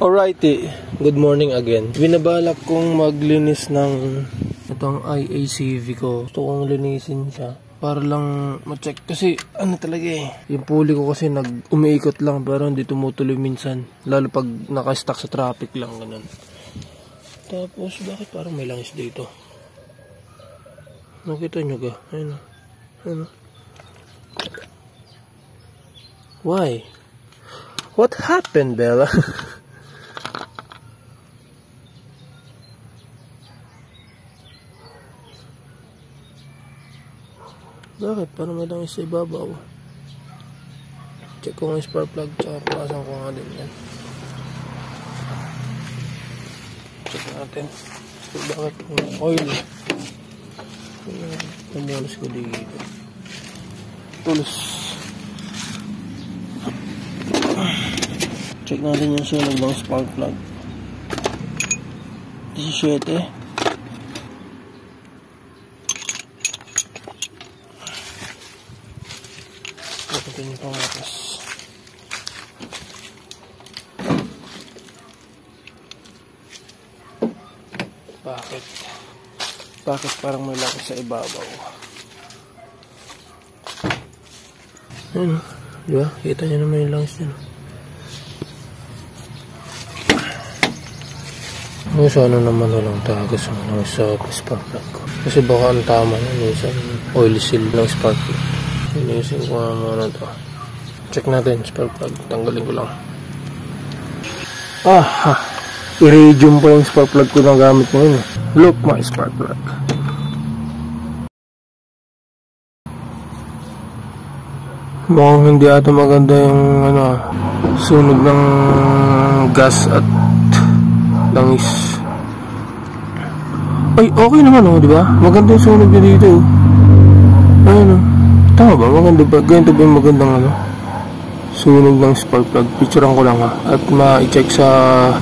Alrighty, good morning again. Binabalak kong maglinis ng itong IACV ko. Gusto kong linisin siya para lang ma-check kasi ano talaga yung pulley ko kasi umiikot lang pero hindi tumutuloy minsan, lalo pag naka-stuck sa traffic lang ganun. Tapos bakit parang may langis dito? Nakita nyo ga? Ayun. Ayun. Why? What happened, Bella? Bakit? Parang may langis sa ibabaw. Check ko ng spark plug tsaka pasang ko nga din yan. Check natin. So, bakit yung oil? Namulas ko dito. Tulos. Check natin yung sunog ng spark plug. 17. Ito yung pangatas. Bakit? Bakit parang may langis sa ibabaw? Ayun, diba? Kita nyo naman yung langis nyo. Sana naman walang tagas ng langis sa spark plug ko. Kasi baka ang tama na minsan oil seal ng spark plug. Linisin ko nga muna ito. Check natin spark plug. Tanggalin ko lang. Iridium pa yung spark plug ko na gamit ngayon. Look, my spark plug. Mukhang hindi ata maganda yung sunog ng gas at langis. Ay, okay naman di ba? Maganda yung sunog niya dito. Ayun tama ba? Maganda ba? Ganito ba yung magandang sunog ng spark plug? Picturean ko lang at ma-check sa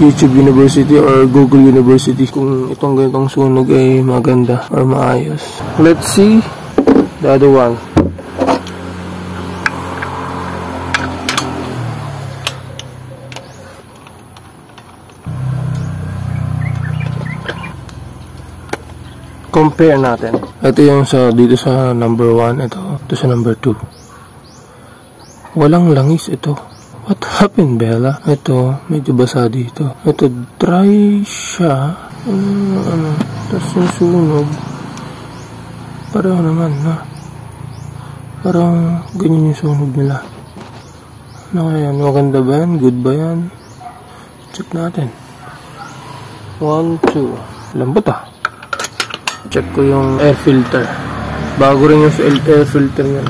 YouTube University or Google University kung itong ganitong sunog ay maganda or maayos. Let's see the other one. Compare natin. Ito yung dito sa number 1, ito sa number 2. Walang langis ito. What happened, Bella? Ito, medyo basa dito. Ito, dry siya. Tapos yung sunog. Pareho naman, parang ganyan yung sunog nila. Ano kaya yan? Maganda ba yan? Good ba yan? Check natin. 1, 2. Lambot Check ko yung air filter. Bago rin yung air filter niya.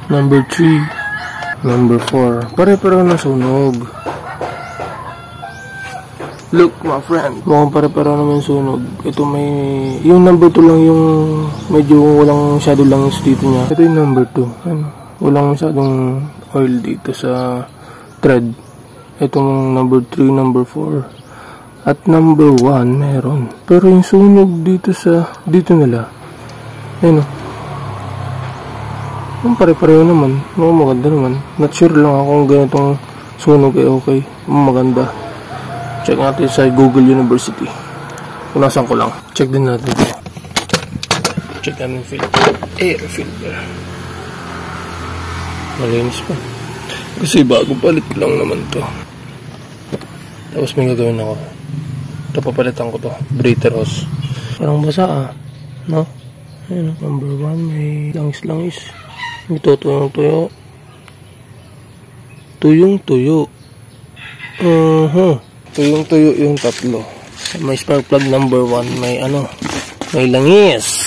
Number 3. Number 4. Pare-pareho na sunog. Look, my friend. Mukhang pare-pareho naman sunog. Ito may... Yung number 2 lang yung medyo walang shadow langis dito niya. Ito yung number 2. Walang masyadong oil dito sa thread. Itong number 3, number 4. At number 1 meron. Pero yung sunog dito nila. Ayun pare-pareho naman. Maganda naman. Not sure lang ako kung ganitong sunog ay okay. Maganda. Check natin sa Google University. Punasan ko lang. Check din natin ito. Check natin filter. Air filter. Malinis pa. Kasi bago palit lang naman to. Tapos may gagawin ako. Ito, papalitan ko to. Breather hose. Parang basa no? Ayun, number 1 may langis-langis. Ito, tuyong-tuyo. Tuyong-tuyo. Tuyong-tuyo yung tatlo. May spark plug number 1. May may langis.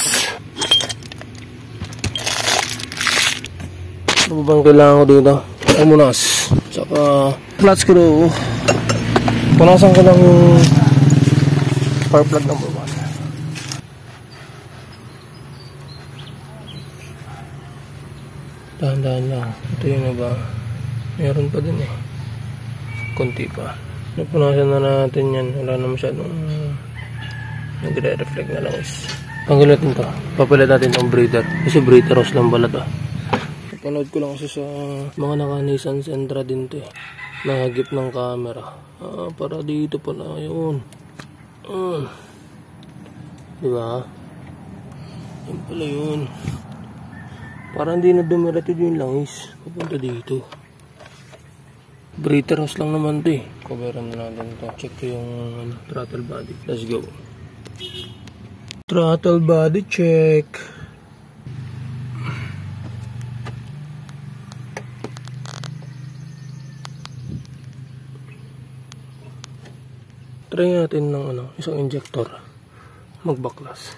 Ano bang kailangan ko dito? Amunas. Saka flat screw. Punasan ko lang yung spark plug number 1. Dahan-dahan lang. Ito yung meron pa din konti pa. Napunasan na natin yan. Wala na masyadong nagre-reflect na langis. Tanggal natin to. Papalit natin itong breather. Kasi breather hose lang pala to. Napanood ko lang kasi sa mga naka-Nissan Sentra din to Nahagip ng camera. Para dito pala yun. Diba? Yan pala yun. Para hindi na dumiretid yung langis. Papunta dito. Breather hose lang naman to eh. Coveran na natin to. Check ko yung throttle body. Let's go. Throttle body check. Try natin ng isang injector. Magbaklas.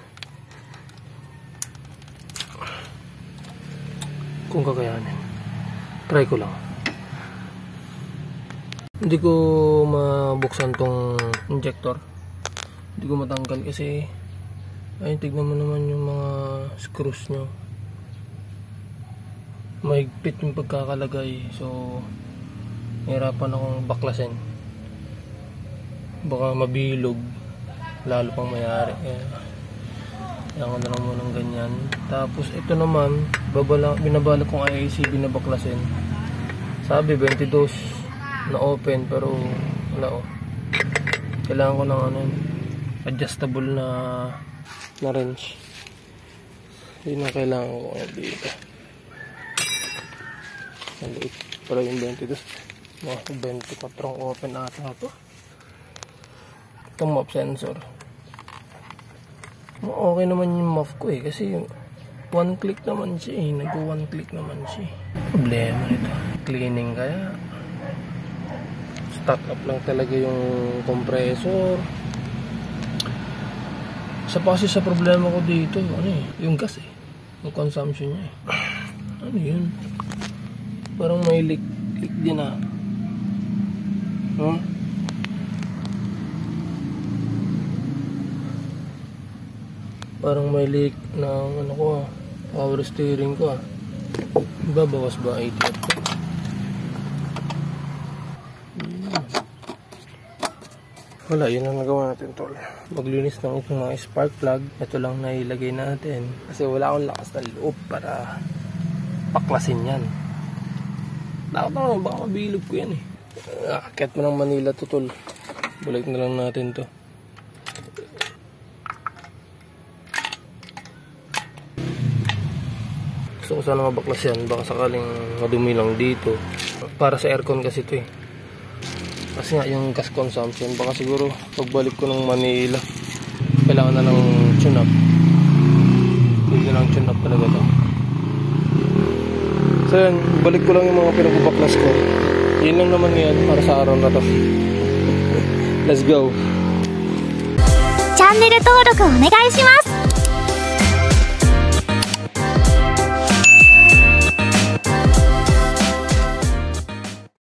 Kung kakayanin. Try ko lang. Hindi ko mabuksan tong injector. Hindi ko matanggal kasi ay tignan mo naman yung mga screws nyo. Mahigpit yung pagkakalagay. So nahirapan akong baklasin. Baka mabilog lalo pang mayari. Kaya ko na lang muna ng ganyan. Tapos ito naman binabalak kong IAC binabaklasin. Sabi 22 na open pero wala kailangan ko ng adjustable na wrench. Yun ang kailangan ko dito. Maliit pero yung 22 24 open ata ito. Itong map sensor okay naman yung map ko kasi one click naman siya nag one click naman siya. Problema nito cleaning kaya start up lang talaga yung compressor. Sa problema ko dito yung gas yung consumption niya yun parang may leak din parang may leak ng power steering ko babawas ba 80 wala, yun ang nagawa natin tol. Maglinis ng itong mga spark plug. Ito lang nailagay natin. Kasi wala akong lakas na loob para paklasin yan. Bakit naman, baka mabilog ko yan Akit mo ng Manila to tol. Balik na lang natin to. Gusto ko sana mabaklas yan. Baka sakaling madumi lang dito. Para sa aircon kasi ito kasi nga yung gas consumption baka siguro pagbalik ko ng Manila kailangan na ng tune-up. Hindi na ng tune-up talaga to. So yan, balik ko lang yung mga pinagpapaklas ko. Yun lang naman yan para sa araw na to. Let's go. チャンネル登録お願いします。